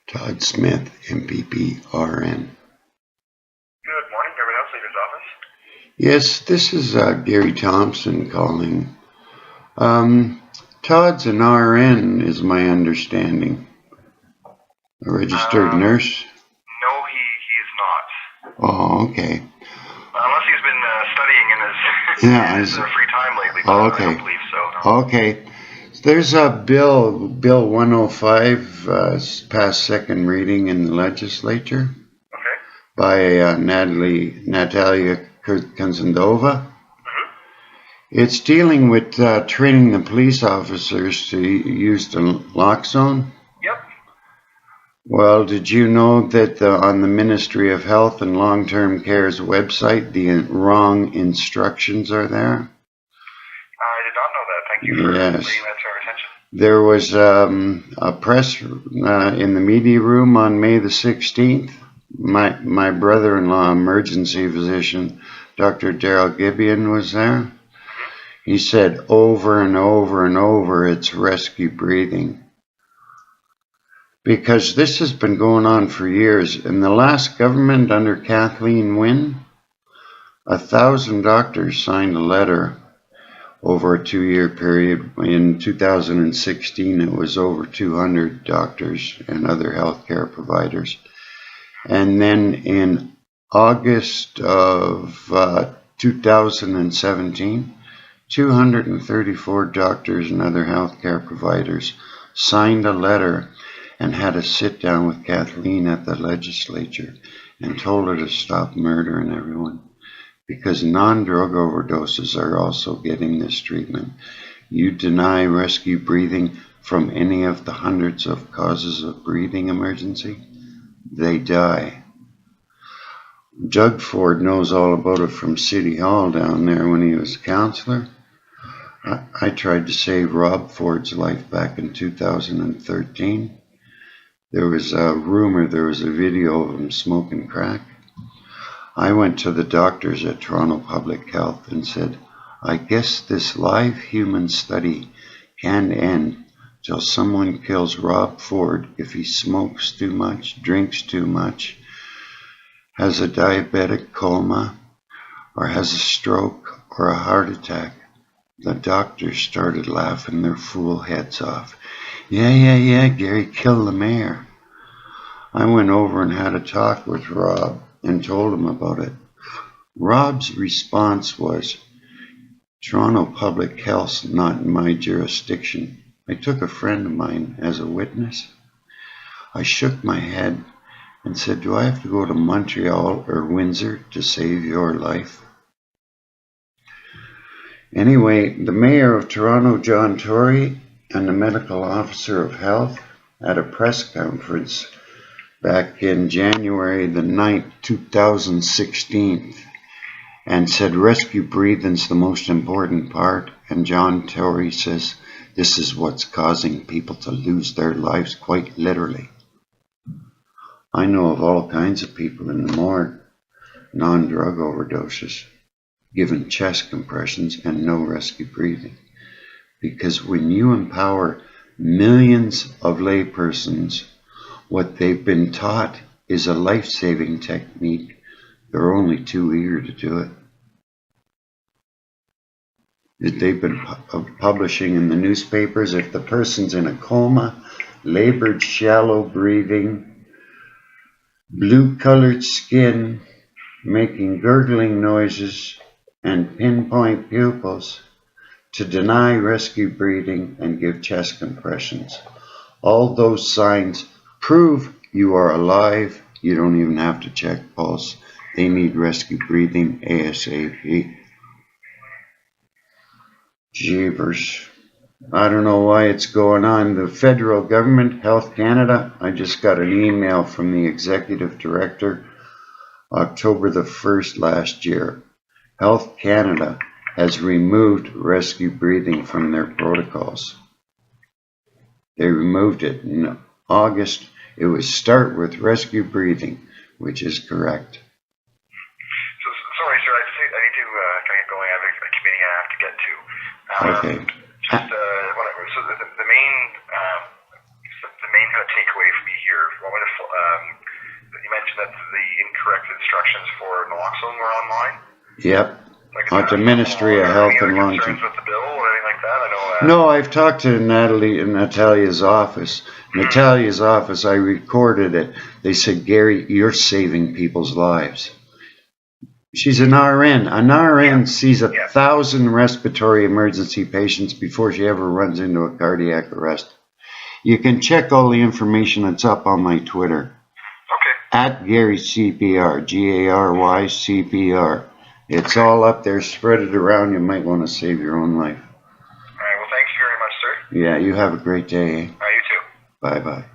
Todd Smith, MPP, RN. Good morning, Government Health Leader's Office. Yes, this is Gary Thompson calling. Todd's an RN, is my understanding. A registered nurse? No, he is not. Oh, okay. Unless he's been studying in his free time lately, but I don't believe so. No. Okay. There's a Bill 105, passed second reading in the legislature. Okay. By Natalia Konzendova. It's dealing with training the police officers to use the lock zone. Yep. Well, did you know that on the Ministry of Health and Long-Term Care's website, the wrong instructions are there? I did not know that. Thank you for bringing that to our attention. There was a press in the media room on May the 16th. My brother-in-law, emergency physician, Dr. Daryl Gibeon, was there. He said over and over and over, it's rescue breathing. Because this has been going on for years. In the last government under Kathleen Wynne, 1,000 doctors signed a letter over a 2-year period. In 2016, it was over 200 doctors and other healthcare providers. And then in August of 2017, 234 doctors and other healthcare providers signed a letter and had a sit down with Kathleen at the legislature and told her to stop murdering everyone, because non-drug overdoses are also getting this treatment. You deny rescue breathing from any of the hundreds of causes of breathing emergency, they die. Doug Ford knows all about it from City Hall down there when he was counselor. I tried to save Rob Ford's life back in 2013. There was a rumor, there was a video of him smoking crack. I went to the doctors at Toronto Public Health and said, I guess this live human study can end till someone kills Rob Ford if he smokes too much, drinks too much, has a diabetic coma, or has a stroke or a heart attack. The doctors started laughing their fool heads off. Yeah, Gary, kill the mayor. I went over and had a talk with Rob and told him about it. Rob's response was, Toronto Public Health's not in my jurisdiction. I took a friend of mine as a witness. I shook my head and said, do I have to go to Montreal or Windsor to save your life? Anyway, the mayor of Toronto, John Tory, and the medical officer of health at a press conference back in January the 9th, 2016, and said rescue breathing's the most important part. And John Tory says this is what's causing people to lose their lives, quite literally. I know of all kinds of people in the morgue, non-drug overdoses, given chest compressions and no rescue breathing. Because when you empower millions of laypersons, what they've been taught is a life-saving technique, they're only too eager to do it. They've been publishing in the newspapers, if the person's in a coma, labored shallow breathing, blue-colored skin, making gurgling noises, and pinpoint pupils, to deny rescue breathing and give chest compressions. All those signs prove you are alive. You don't even have to check pulse. They need rescue breathing ASAP. Jeepers. I don't know why it's going on. The federal government, Health Canada, I just got an email from the executive director October the 1st last year. Health Canada has removed rescue breathing from their protocols. They removed it in August. It would start with rescue breathing, which is correct. So, sorry, sir, I need to kind of get going. I have a committee I have to get to. Okay. So the main kind of takeaway for me here, what instructions for naloxone were online. Yep. At the Ministry of Health and Long-Term. With the bill or anything like that? I know that. No, I've talked to Natalia's office. Natalia's office, I recorded it. They said, Gary, you're saving people's lives. She's an RN. An RN sees 1,000 respiratory emergency patients before she ever runs into a cardiac arrest. You can check all the information that's up on my Twitter. Okay. At Gary CPR, Gary CPR. It's all up there. Spread it around. You might want to save your own life. All right. Well, thank you very much, sir. Yeah, you have a great day. You too. Bye-bye.